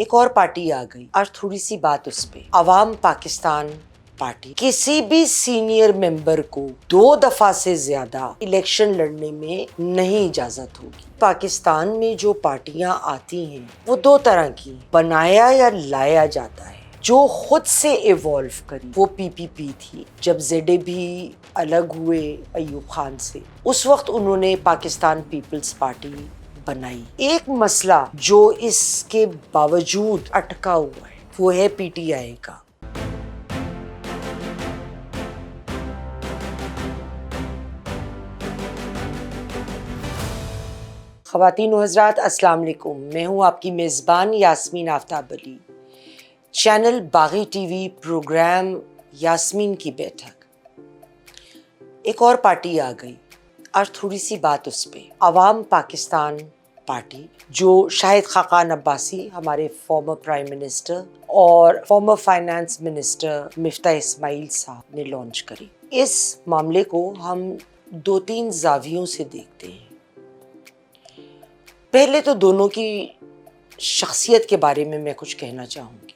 ایک اور پارٹی آ گئی اور تھوڑی سی بات اس پہ. عوام پاکستان پارٹی کسی بھی سینئر ممبر کو 2 دفعہ سے زیادہ الیکشن لڑنے میں نہیں اجازت ہوگی. پاکستان میں جو پارٹیاں آتی ہیں وہ 2 طرح کی بنایا یا لایا جاتا ہے. جو خود سے ایوالو کری وہ PPP تھی. جب ZAB بھی الگ ہوئے ایوب خان سے اس وقت انہوں نے پاکستان پیپلز پارٹی بنائی. ایک مسئلہ جو اس کے باوجود اٹکا ہوا ہے وہ ہے PTI کا. خواتین و حضرات السلام علیکم. میں ہوں آپ کی میزبان یاسمین آفتاب علی. چینل باغی ٹی وی پروگرام یاسمین کی بیٹھک. ایک اور پارٹی آ گئی اور تھوڑی سی بات اس پہ. عوام پاکستان پارٹی جو شاہد خاقان عباسی ہمارے فارمر پرائم منسٹر اور فارمر فائنانس منسٹر مفتاح اسماعیل صاحب نے لانچ کری. اس معاملے کو ہم 2-3 زاویوں سے دیکھتے ہیں. پہلے تو دونوں کی شخصیت کے بارے میں کچھ کہنا چاہوں گی.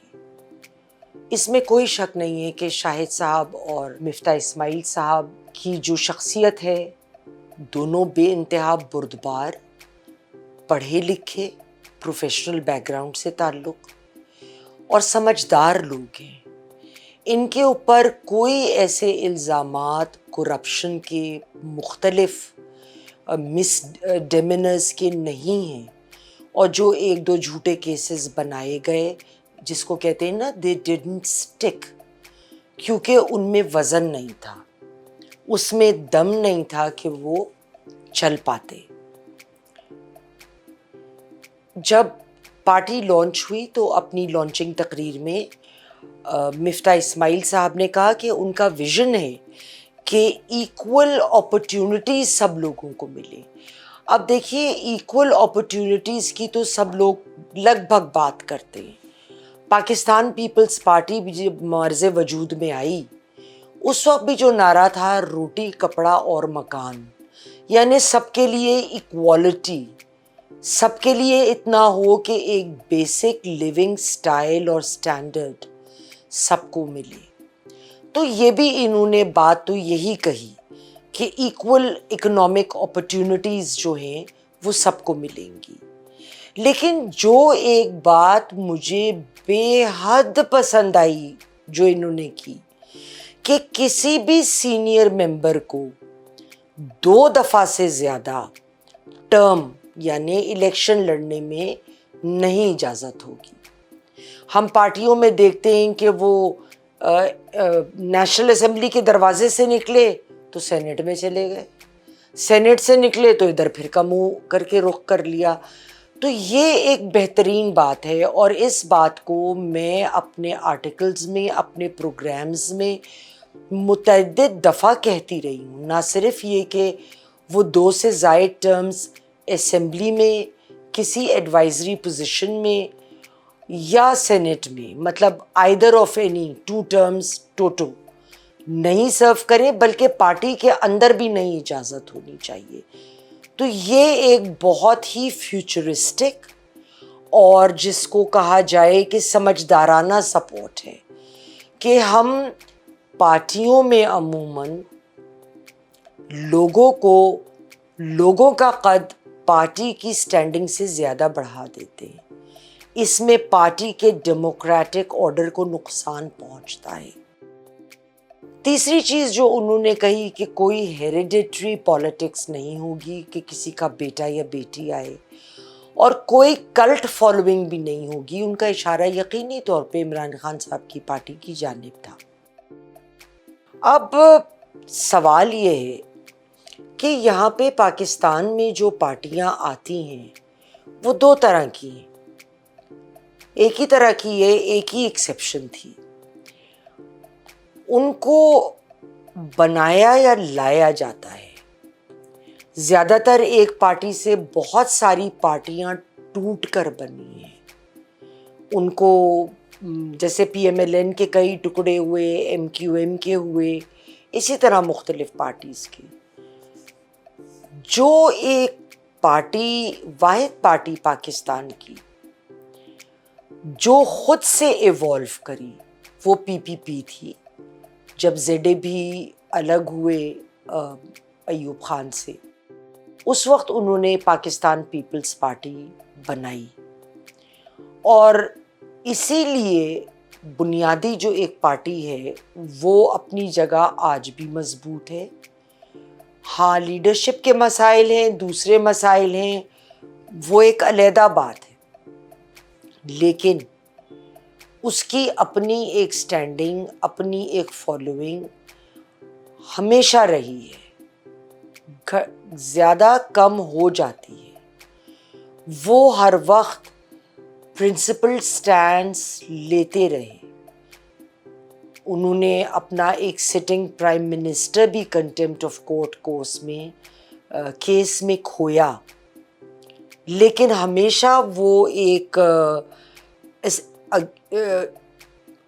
اس میں کوئی شک نہیں ہے کہ شاہد صاحب اور مفتاح اسماعیل صاحب کی جو شخصیت ہے دونوں بے انتہا بردبار، پڑھے لکھے، پروفیشنل بیک گراؤنڈ سے تعلق اور سمجھدار لوگ ہیں. ان کے اوپر کوئی ایسے الزامات کرپشن کے مختلف مس ڈیمینرز کے نہیں ہیں اور جو 1-2 جھوٹے کیسز بنائے گئے جس کو کہتے ہیں نا they didn't stick، کیونکہ ان میں وزن نہیں تھا، اس میں دم نہیں تھا کہ وہ چل پاتے. جب پارٹی لانچ ہوئی تو اپنی لانچنگ تقریر میں مفتاح اسماعیل صاحب نے کہا کہ ان کا ویژن ہے کہ ایکول اپرچونٹیز سب لوگوں کو ملے. اب دیکھیے ایکول اپرچونٹیز کی تو سب لوگ لگ بھگ بات کرتے ہیں. پاکستان پیپلز پارٹی بھی جب مرز وجود میں آئی اس وقت بھی جو نعرہ تھا روٹی کپڑا اور مکان، یعنی سب کے لیے ایکوالٹی، سب کے لیے اتنا ہو کہ ایک بیسک لیونگ سٹائل اور سٹینڈرڈ سب کو ملے. تو یہ بھی انہوں نے بات تو یہی کہی کہ ایکول اکنامک اپرچونٹیز جو ہیں وہ سب کو ملیں گی. لیکن جو ایک بات مجھے بے حد پسند آئی جو انہوں نے کی کہ کسی بھی سینئر ممبر کو 2 دفعہ سے زیادہ ٹرم یعنی الیکشن لڑنے میں نہیں اجازت ہوگی. ہم پارٹیوں میں دیکھتے ہیں کہ وہ نیشنل اسمبلی کے دروازے سے نکلے تو سینٹ میں چلے گئے، سینٹ سے نکلے تو ادھر پھر کا منہ کر کے رخ کر لیا. تو یہ ایک بہترین بات ہے اور اس بات کو میں اپنے آرٹیکلز میں، اپنے پروگرامز میں متعدد دفعہ کہتی رہی ہوں. نہ صرف یہ کہ وہ 2 سے زائد ٹرمز اسمبلی میں کسی ایڈوائزری پوزیشن میں یا سینٹ میں، مطلب آئدر آف اینی 2 ٹرمز ٹوٹو نہیں سرو کریں، بلکہ پارٹی کے اندر بھی نہیں اجازت ہونی چاہیے. تو یہ ایک بہت ہی فیوچرسٹک اور جس کو کہا جائے کہ سمجھدارانہ سپورٹ ہے کہ ہم پارٹیوں میں عموماً لوگوں کا قد پارٹی کی سٹینڈنگ سے زیادہ بڑھا دیتے ہیں. اس میں پارٹی کے ڈیموکریٹک آرڈر کو نقصان پہنچتا ہے. تیسری چیز جو انہوں نے کہی کہ کوئی ہیریڈیٹری پالیٹکس نہیں ہوگی کہ کسی کا بیٹا یا بیٹی آئے، اور کوئی کلٹ فالوئنگ بھی نہیں ہوگی. ان کا اشارہ یقینی طور پہ عمران خان صاحب کی پارٹی کی جانب تھا. اب سوال یہ ہے کہ یہاں پہ پاکستان میں جو پارٹیاں آتی ہیں وہ 2 طرح کی ہیں. ایک ہی طرح کی ہے، ایک ہی ایکسیپشن تھی. ان کو بنایا یا لایا جاتا ہے. زیادہ تر ایک پارٹی سے بہت ساری پارٹیاں ٹوٹ کر بنی ہیں. ان کو جیسے PMLN کے کئی ٹکڑے ہوئے، MQM کے ہوئے، اسی طرح مختلف پارٹیز کے. جو ایک پارٹی، واحد پارٹی پاکستان کی جو خود سے ایوالو کری وہ پی پی پی تھی. جب زیڈ اے بھی الگ ہوئے ایوب خان سے، اس وقت انہوں نے پاکستان پیپلز پارٹی بنائی، اور اسی لیے بنیادی جو ایک پارٹی ہے وہ اپنی جگہ آج بھی مضبوط ہے. ہاں لیڈرشپ کے مسائل ہیں، دوسرے مسائل ہیں، وہ ایک علیحدہ بات ہے، لیکن اس کی اپنی ایک سٹینڈنگ، اپنی ایک فالوئنگ ہمیشہ رہی ہے. زیادہ کم ہو جاتی ہے، وہ ہر وقت پرنسپل سٹینڈز لیتے رہے. انہوں نے اپنا ایک سٹنگ پرائم منسٹر بھی کنٹیمپٹ آف کورٹ کیس میں کھویا، لیکن ہمیشہ وہ ایک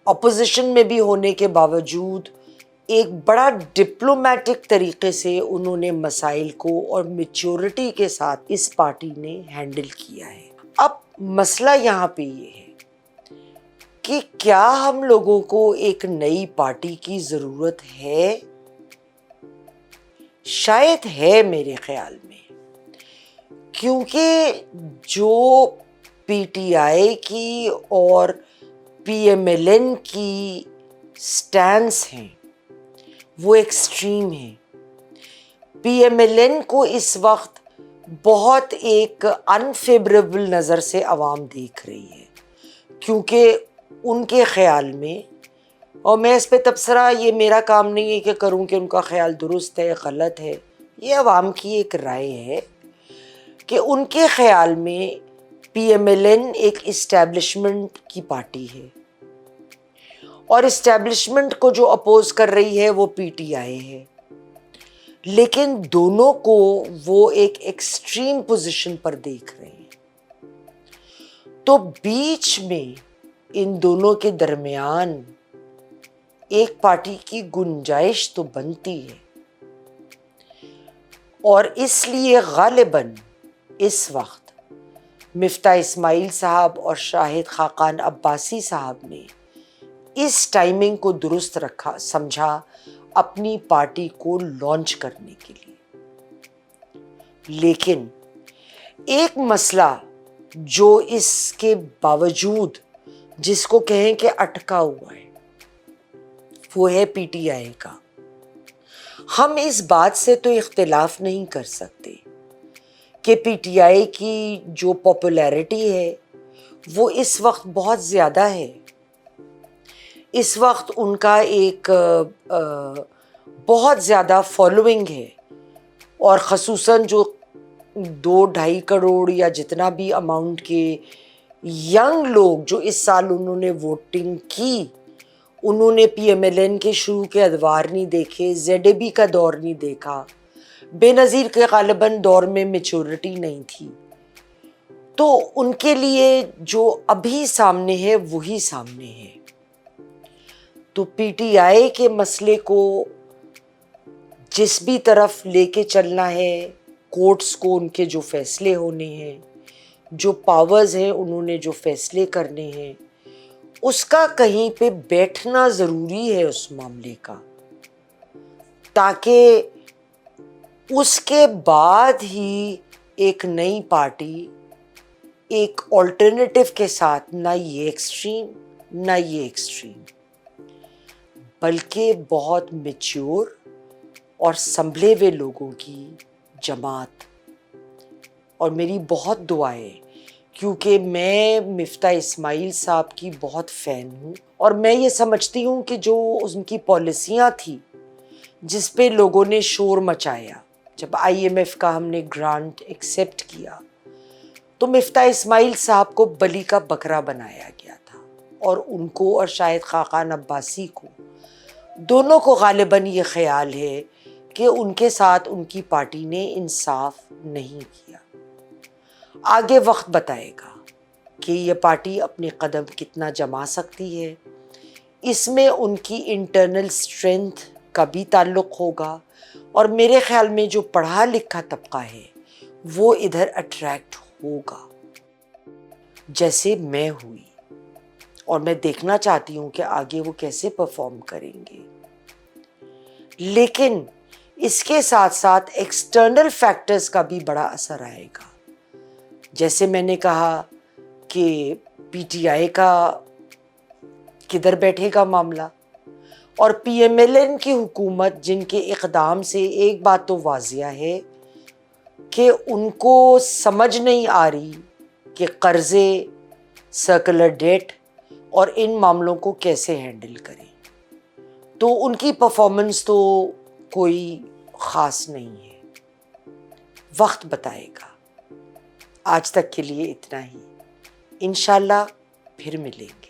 اپوزیشن میں بھی ہونے کے باوجود ایک بڑا ڈپلومیٹک طریقے سے انہوں نے مسائل کو اور میچورٹی کے ساتھ اس پارٹی نے ہینڈل کیا ہے. اب مسئلہ یہاں پہ یہ ہے کہ کیا ہم لوگوں کو ایک نئی پارٹی کی ضرورت ہے؟ شاید ہے میرے خیال میں، کیونکہ جو پی ٹی آئی کی اور پی ایم ایل این کی سٹینس ہیں وہ ایکسٹریم ہیں. پی ایم ایل این کو اس وقت بہت ایک انفیوریبل نظر سے عوام دیکھ رہی ہے، کیونکہ ان کے خیال میں، اور میں اس پہ تبصرہ، یہ میرا کام نہیں ہے کہ کروں کہ ان کا خیال درست ہے غلط ہے، یہ عوام کی ایک رائے ہے کہ ان کے خیال میں پی ایم ایل این ایک اسٹیبلشمنٹ کی پارٹی ہے، اور اسٹیبلشمنٹ کو جو اپوز کر رہی ہے وہ پی ٹی آئی ہے، لیکن دونوں کو وہ ایک ایکسٹریم پوزیشن پر دیکھ رہے ہیں. تو بیچ میں ان دونوں کے درمیان ایک پارٹی کی گنجائش تو بنتی ہے، اور اس لیے غالباً اس وقت مفتاح اسماعیل صاحب اور شاہد خاقان عباسی صاحب نے اس ٹائمنگ کو درست سمجھا اپنی پارٹی کو لانچ کرنے کے لیے. لیکن ایک مسئلہ جو اس کے باوجود جس کو کہیں کہ اٹکا ہوا ہے وہ ہے پی ٹی آئی کا. ہم اس بات سے تو اختلاف نہیں کر سکتے کہ پی ٹی آئی کی جو پاپولیرٹی ہے وہ اس وقت بہت زیادہ ہے. اس وقت ان کا ایک بہت زیادہ فالوئنگ ہے، اور خصوصاً جو 2-2.5 کروڑ یا جتنا بھی اماؤنٹ کے ینگ لوگ جو اس سال انہوں نے ووٹنگ کی، انہوں نے پی ایم ایل این کے شروع کے ادوار نہیں دیکھے، زیڈ اے بی کا دور نہیں دیکھا، بے نظیر کے غالباً دور میں میچورٹی نہیں تھی. تو ان کے لیے جو ابھی سامنے ہے وہی سامنے ہے. تو پی ٹی آئی کے مسئلے کو جس بھی طرف لے کے چلنا ہے، کورٹس کو ان کے جو فیصلے ہونے ہیں، جو پاورز ہیں انہوں نے جو فیصلے کرنے ہیں، اس کا کہیں پہ بیٹھنا ضروری ہے اس معاملے کا، تاکہ اس کے بعد ہی ایک نئی پارٹی ایک آلٹرنیٹو کے ساتھ، نہ یہ ایکسٹریم نہ یہ ایکسٹریم، بلکہ بہت میچور اور سنبھلے ہوئے لوگوں کی جماعت. اور میری بہت دعا ہے، کیونکہ میں مفتاح اسماعیل صاحب کی بہت فین ہوں، اور میں یہ سمجھتی ہوں کہ جو ان کی پالیسیاں تھیں جس پہ لوگوں نے شور مچایا، جب آئی ایم ایف کا ہم نے گرانٹ ایکسیپٹ کیا تو مفتاح اسماعیل صاحب کو بلی کا بکرا بنایا گیا تھا، اور ان کو اور شاہد خاقان عباسی کو دونوں کو غالباً یہ خیال ہے کہ ان کے ساتھ ان کی پارٹی نے انصاف نہیں کیا. آگے وقت بتائے گا کہ یہ پارٹی اپنے قدم کتنا جما سکتی ہے. اس میں ان کی انٹرنل سٹرینتھ کا بھی تعلق ہوگا، اور میرے خیال میں جو پڑھا لکھا طبقہ ہے وہ ادھر اٹریکٹ ہوگا، جیسے میں ہوئی. اور میں دیکھنا چاہتی ہوں کہ آگے وہ کیسے پرفارم کریں گے. لیکن اس کے ساتھ ساتھ ایکسٹرنل فیکٹرز کا بھی بڑا اثر آئے گا. جیسے میں نے کہا کہ پی ٹی آئی کا کدھر بیٹھے گا معاملہ، اور پی ایم ایل این کی حکومت جن کے اقدام سے ایک بات تو واضح ہے کہ ان کو سمجھ نہیں آ رہی کہ قرضے، سرکولر ڈیٹ اور ان معاملوں کو کیسے ہینڈل کریں. تو ان کی پرفارمنس تو کوئی خاص نہیں ہے، وقت بتائے گا. آج تک کے لیے اتنا ہی، انشاءاللہ پھر ملیں گے.